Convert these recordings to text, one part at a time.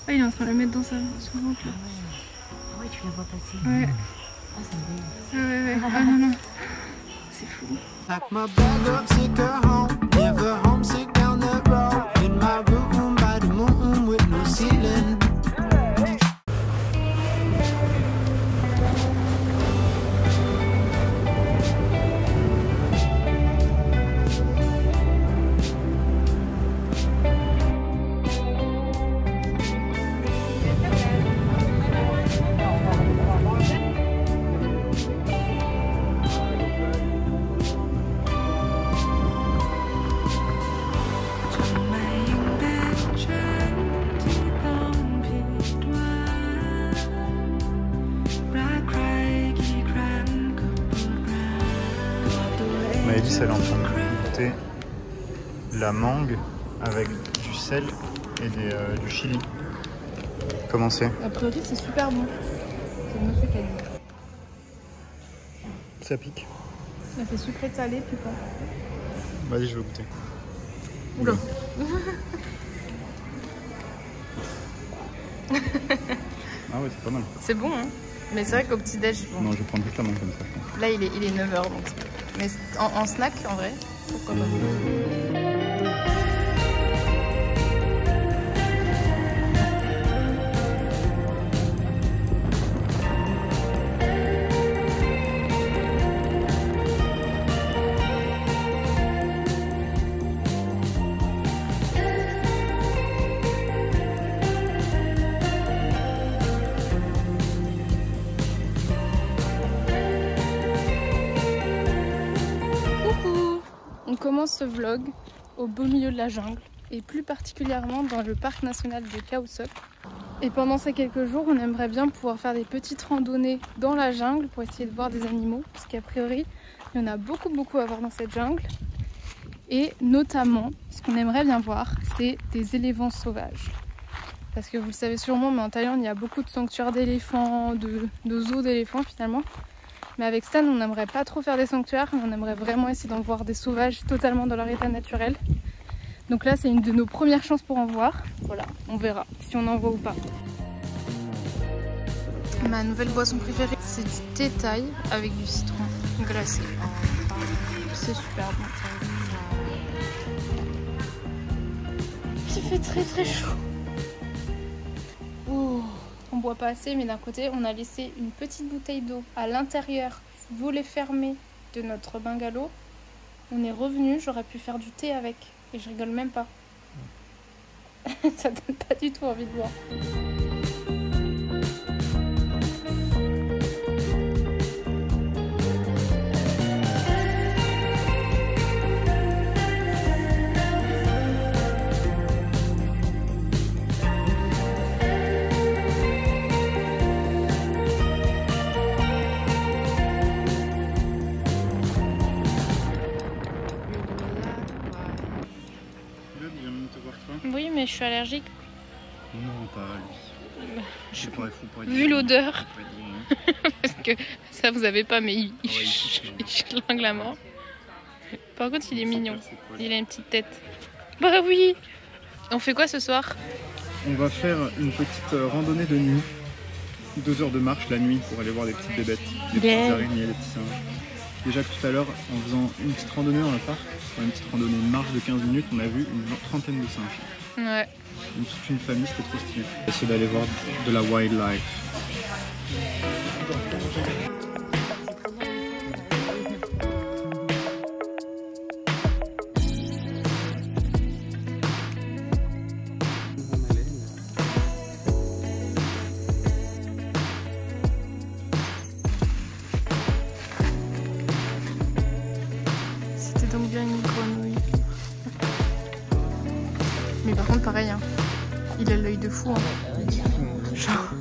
Ah, il est en train de le mettre dans son ventre là. Ah ouais, tu la vois passer. Ouais. Ah, c'est une belle. Ouais. Ah non, non. C'est fou. Pack my bag up, sick her home. Never homesick down the road. In my room by the moon with no ceiling. Maëlys, elle est en train de goûter la mangue avec du sel et du chili. Comment c'est? A priori, c'est super bon. C'est le monsieur qui a dit. Ça pique. Ça fait sucré, salé, piquant. Vas-y, je vais goûter. Oula. Ah ouais, c'est pas mal. C'est bon, hein. Mais c'est vrai qu'au petit-déj, bon. Non, je vais prendre juste la mangue comme ça, je pense. Là, il est 9h, donc. Mais en snack, en vrai, pourquoi pas. On commence ce vlog au beau milieu de la jungle et plus particulièrement dans le parc national de Khao Sok. Et pendant ces quelques jours, on aimerait bien pouvoir faire des petites randonnées dans la jungle pour essayer de voir des animaux, parce qu'a priori, il y en a beaucoup à voir dans cette jungle. Et notamment, ce qu'on aimerait bien voir, c'est des éléphants sauvages. Parce que vous le savez sûrement, mais en Thaïlande, il y a beaucoup de sanctuaires d'éléphants, de zoos d'éléphants finalement. Mais avec Stan, on n'aimerait pas trop faire des sanctuaires, mais on aimerait vraiment essayer d'en voir des sauvages totalement dans leur état naturel. Donc là, c'est une de nos premières chances pour en voir. Voilà, on verra si on en voit ou pas. Ma nouvelle boisson préférée, c'est du thé thaï avec du citron glacé. C'est super bon. Il fait très chaud. Ouh. On boit pas assez, mais d'un côté on a laissé une petite bouteille d'eau à l'intérieur, volet fermé de notre bungalow. On est revenu, j'aurais pu faire du thé avec et je rigole même pas. Ça donne pas du tout envie de boire. Oui, mais je suis allergique. Non, pas lui. Vu l'odeur. Parce que ça vous avez pas, mais il schlingue la mort. Par contre, il est mignon. Il a une petite tête. Bah oui. On fait quoi ce soir? On va faire une petite randonnée de nuit. 2 heures de marche la nuit pour aller voir les petites bébêtes, les petites araignées, les petits singes. Déjà tout à l'heure, en faisant une petite randonnée dans le parc, une petite randonnée, une marche de 15 minutes, on a vu une trentaine de singes. Ouais. Toute une famille, c'était trop stylé. Essayer d'aller voir de la wildlife. C'était donc bien une grenouille. Mais par contre, pareil, hein. Il a l'œil de fou. Hein. Genre...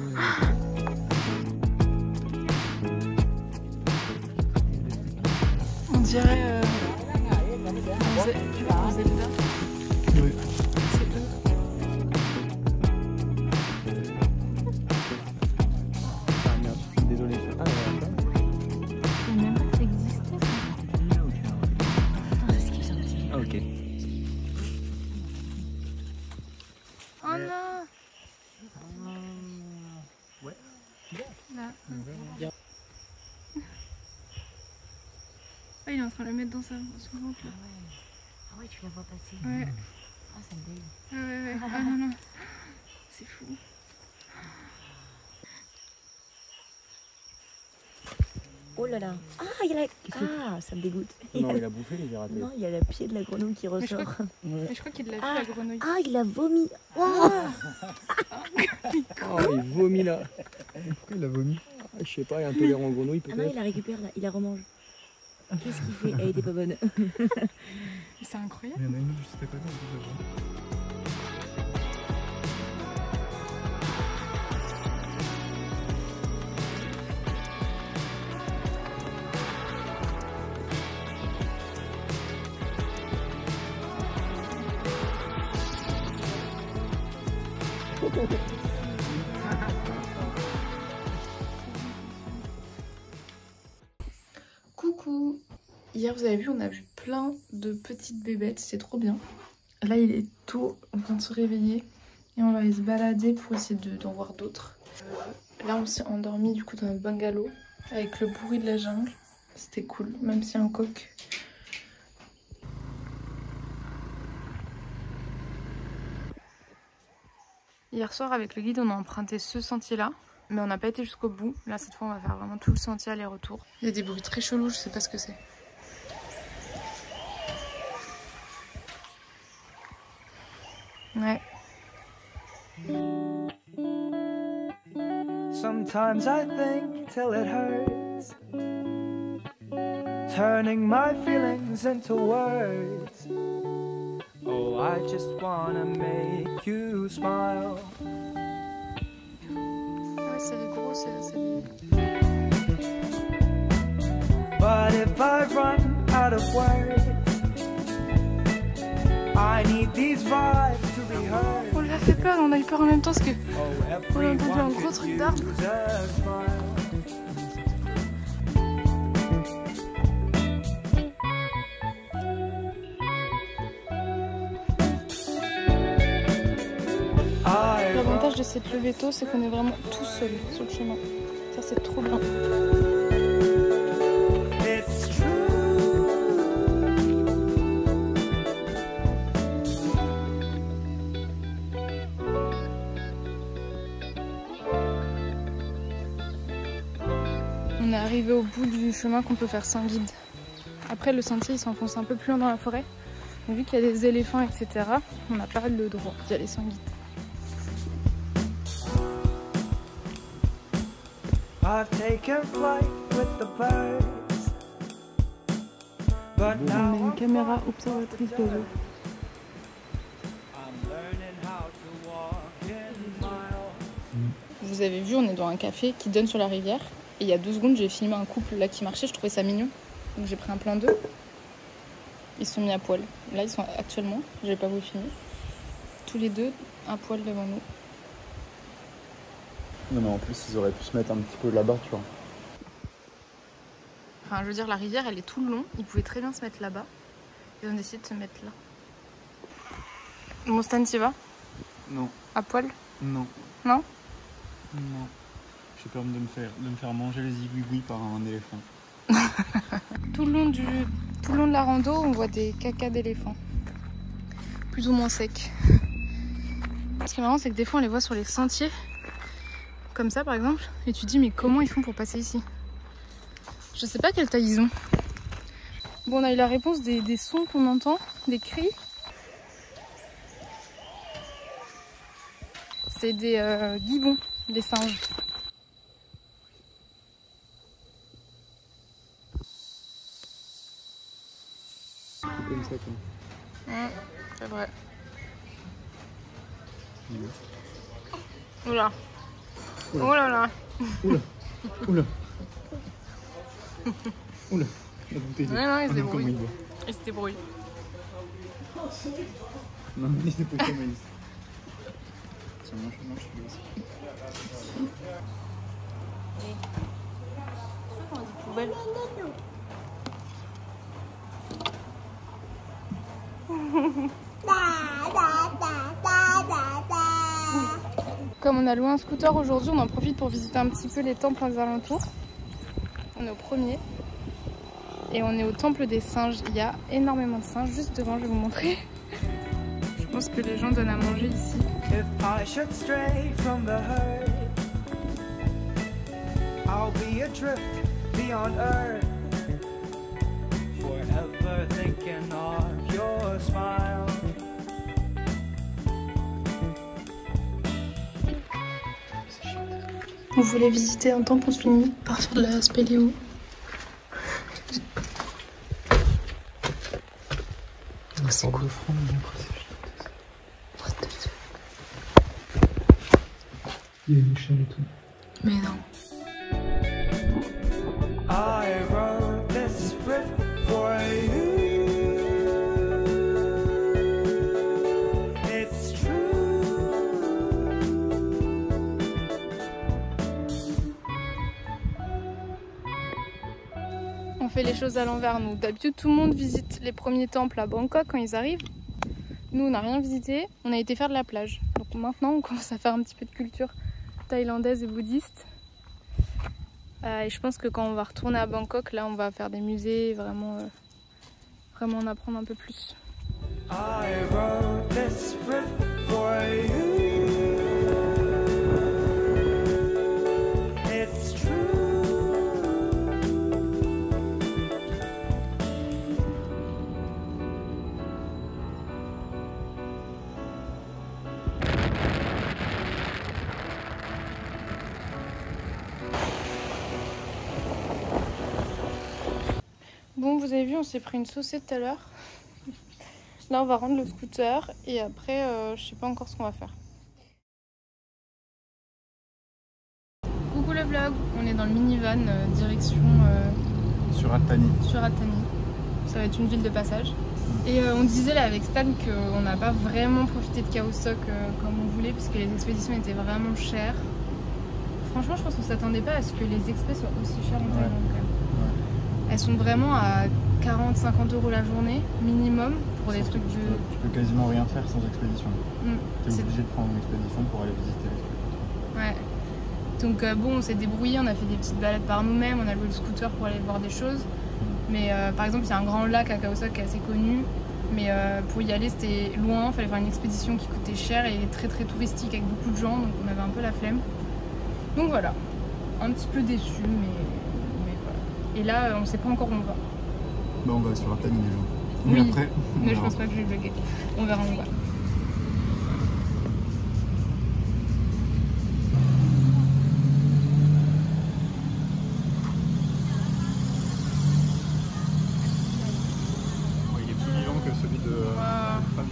On dirait... Zelda. Oui. C'est eux. Ah merde, je suis désolé. Ah, Je sais même pas que ça existait. Attends, c'est ce qu'ils ont dit. ah ok. Oh non. Ah, il est en train de le mettre dans son ventre. Ah ouais, tu la vois passer. Ouais. Ah, ça me dégue. Ouais. Ah non, non. C'est fou. Oh là là. Ah, il y a la... Ah, ça me dégoûte. Non, il a bouffé, il est raté. Non, il y a le pied de la grenouille qui Mais je ressort. Mais je crois qu'il l'a vu, la grenouille. Ah, il a vomi. Oh, Oh, il vomit là. Pourquoi il a vomi? Je sais pas, il est intolérant aux grenouilles ah non, peut-être. il la récupère là, il la remange. Qu'est-ce qu'il fait? Elle était pas bonne. C'est incroyable. Il y en a une, je sais pas quoi. Coucou. Hier vous avez vu, on a vu plein de petites bébêtes, c'est trop bien. Là il est tôt, on vient de se réveiller et on va aller se balader pour essayer d'en voir d'autres. Là on s'est endormi du coup dans notre bungalow avec le bruit de la jungle. C'était cool, même s'il y a un coq. Hier soir avec le guide on a emprunté ce sentier là, mais on n'a pas été jusqu'au bout. Là cette fois on va faire vraiment tout le sentier aller-retour. Il y a des bruits très chelous, je sais pas ce que c'est. Ouais. Sometimes I think till it hurts, turning my feelings into words. Oh, I just wanna make you smile. Ouais, c'est les gros, c'est les... But if I run out of words, I need these vibes to be heard. On l'a fait peur, on a eu peur en même temps parce que Oh, on a entendu un everyone gros could truc d'arbre. use a smile. L'avantage de cette levée tôt, c'est qu'on est vraiment tout seul sur le chemin. Ça, c'est trop bien. It's true. On est arrivé au bout du chemin qu'on peut faire sans guide. Après, le sentier il s'enfonce un peu plus loin dans la forêt. Mais vu qu'il y a des éléphants, etc., on n'a pas le droit d'y aller sans guide. I've taken flight with the birds, but On now a une caméra observatrice d'oiseaux. I'm learning how to walk in miles. Vous avez vu, on est dans un café qui donne sur la rivière. Et il y a 2 secondes, j'ai filmé un couple là qui marchait, je trouvais ça mignon. Donc j'ai pris un plan d'eux. Ils se sont mis à poil. Là, ils sont actuellement, j'ai pas voulu filmer, tous les deux à poil devant nous. Non mais en plus ils auraient pu se mettre un petit peu là-bas, tu vois. Enfin, je veux dire, la rivière, elle est tout le long. Ils pouvaient très bien se mettre là-bas. Ils ont décidé de se mettre là. Mon Stan, t'y vas? Non. À poil? Non. Non? Non. J'ai peur de me faire manger les igouigouis par un éléphant. Tout le long de la rando, on voit des cacas d'éléphants. Plus ou moins secs. Ce qui est marrant, c'est que des fois, on les voit sur les sentiers. Comme ça, par exemple. Et tu te dis, mais comment ils font pour passer ici? Je sais pas quelle taille ils ont. Bon, on a eu la réponse des sons qu'on entend, des cris. C'est des gibbons, des singes. Comme ça, quoi. C'est vrai. Oula. Oh là là. Oula. Oula. Oula. La bouteille d'eau. Ouais, non, il se Regarde comment débrouille. il boit. Il se débrouille. Non, mais c'est pour comment il se... Tiens, mange celui-là aussi. Poubelle. Comme on a loué un scooter aujourd'hui, on en profite pour visiter un petit peu les temples aux alentours. On est au premier. Et on est au temple des singes. Il y a énormément de singes juste devant, je vais vous montrer. Je pense que les gens donnent à manger ici. If I should stray from the herd, I'll be adrift beyond earth, forever thinking of your smile. On voulait visiter un temple, on se finit par faire de la spéléo. C'est cool. Il y a une chaîne et tout. Mais non. I wrote this riff for you. It's true. On fait les choses à l'envers, nous. D'habitude, tout le monde visite les premiers temples à Bangkok quand ils arrivent. Nous, on n'a rien visité. On a été faire de la plage. Donc maintenant, on commence à faire un petit peu de culture thaïlandaise et bouddhiste. Et je pense que quand on va retourner à Bangkok, là, on va faire des musées, vraiment en apprendre un peu plus. I wrote this riff for you. It's true. Bon, vous avez vu, on s'est pris une saucée tout à l'heure. Là, on va rendre le scooter et après, je sais pas encore ce qu'on va faire. Coucou le vlog, on est dans le minivan direction Sur Attani. Ça va être une ville de passage. Et on disait là avec Stan qu'on n'a pas vraiment profité de Khao Sok comme on voulait parce que les expéditions étaient vraiment chères. Franchement, je pense qu'on s'attendait pas à ce que les expés soient aussi chers en Thaïlande quand même. Elles sont vraiment à 40-50 € la journée minimum pour des trucs de... Tu peux quasiment rien faire sans expédition. Tu es C'est- obligé de prendre une expédition pour aller visiter les trucs. Ouais. Donc bon, on s'est débrouillé, on a fait des petites balades par nous-mêmes, on a loué le scooter pour aller voir des choses. Mais par exemple, il y a un grand lac à Khao Sok qui est assez connu. Mais pour y aller, c'était loin, il fallait faire une expédition qui coûtait cher et très très touristique avec beaucoup de gens, donc on avait un peu la flemme. Donc voilà, un petit peu déçu, mais voilà. Et là, on sait pas encore où on va. Bah on va sur Attani déjà. Oui, Et après, on mais je verra. pense pas que je vais vlogger. On verra où on va. Ouais, il est plus vivant que celui de... Wow. Pravi.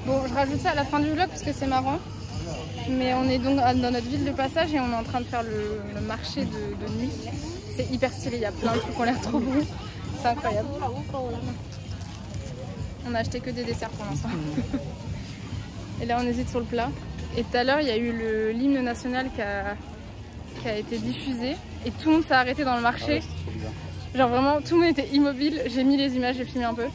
Bon, je rajoute ça à la fin du vlog parce que c'est marrant. Mais on est donc dans notre ville de passage et on est en train de faire le marché de nuit. C'est hyper stylé, il y a plein de trucs qui ont l'air trop beaux. C'est incroyable. On a acheté que des desserts pour l'instant. Et là on hésite sur le plat. Et tout à l'heure il y a eu l'hymne national qui a été diffusé. Et tout le monde s'est arrêté dans le marché. Genre vraiment tout le monde était immobile. J'ai mis les images, j'ai filmé un peu.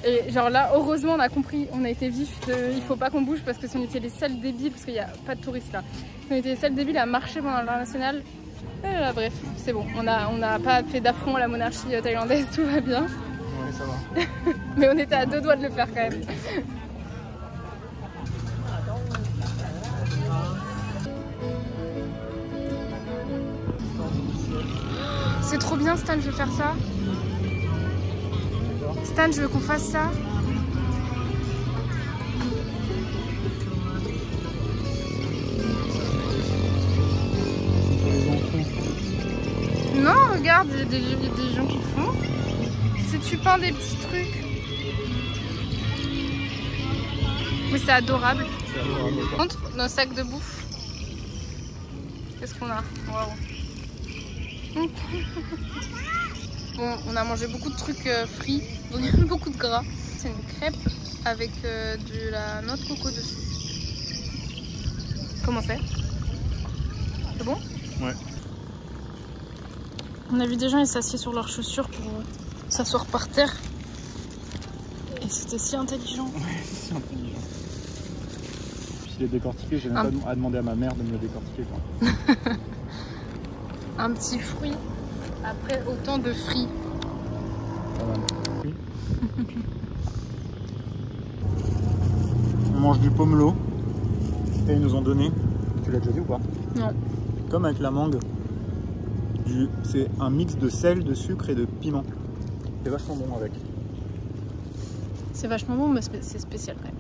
Et genre là, heureusement, on a compris, on a été vifs il faut pas qu'on bouge parce que si on était les seuls débiles, parce qu'il n'y a pas de touristes là, si on était les seuls débiles à marcher pendant l'international, bref, c'est bon, on n'a pas fait d'affront à la monarchie thaïlandaise, tout va bien. Ouais, ça va. Mais on était à 2 doigts de le faire quand même. C'est trop bien Stan, je veux faire ça. Stan, je veux qu'on fasse ça. Non, regarde, il y a des gens qui le font. Si tu peins des petits trucs. Mais c'est adorable. Montre nos sacs de bouffe. Qu'est-ce qu'on a? Wow. Bon, on a mangé beaucoup de trucs frits, donc il y a beaucoup de gras. C'est une crêpe avec de la noix de coco dessus. Comment c'est? C'est bon? Ouais. On a vu des gens, ils s'assiedent sur leurs chaussures pour s'asseoir par terre. Et c'était si intelligent. Ouais, c'est intelligent. Puis il est décortiqué, j'ai même pas à demander à ma mère de me le décortiquer. Quoi. Un petit fruit après autant de fruits. Oui. On mange du pomelo. Et ils nous ont donné. Tu l'as déjà dit ou pas? Non. Comme avec la mangue. C'est un mix de sel, de sucre et de piment. C'est vachement bon avec. C'est vachement bon, mais c'est spécial quand même.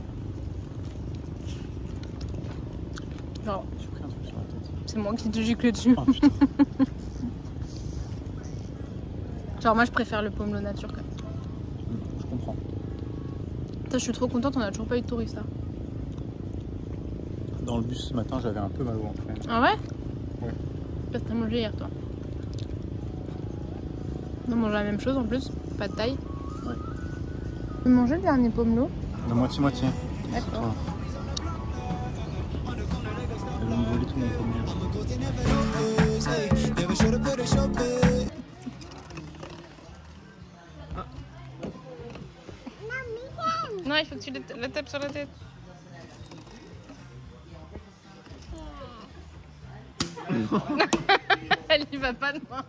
Genre, J'ai pris un truc sur la tête. c'est moi qui te gicle dessus. Oh putain. Genre, moi je préfère le pomelo nature quand même. Je comprends. Putain, je suis trop contente, on a toujours pas eu de touristes là. Dans le bus ce matin, j'avais un peu mal au ventre. Ah ouais? Ouais. Parce que t'as mangé hier toi. On a mangé la même chose en plus, pas de taille. Ouais. Tu veux manger le dernier pomelo? La moitié-moitié. D'accord. Elle va me voler tout mon pomelo. Non, il faut que tu la tapes sur la tête. Elle y va pas de moi.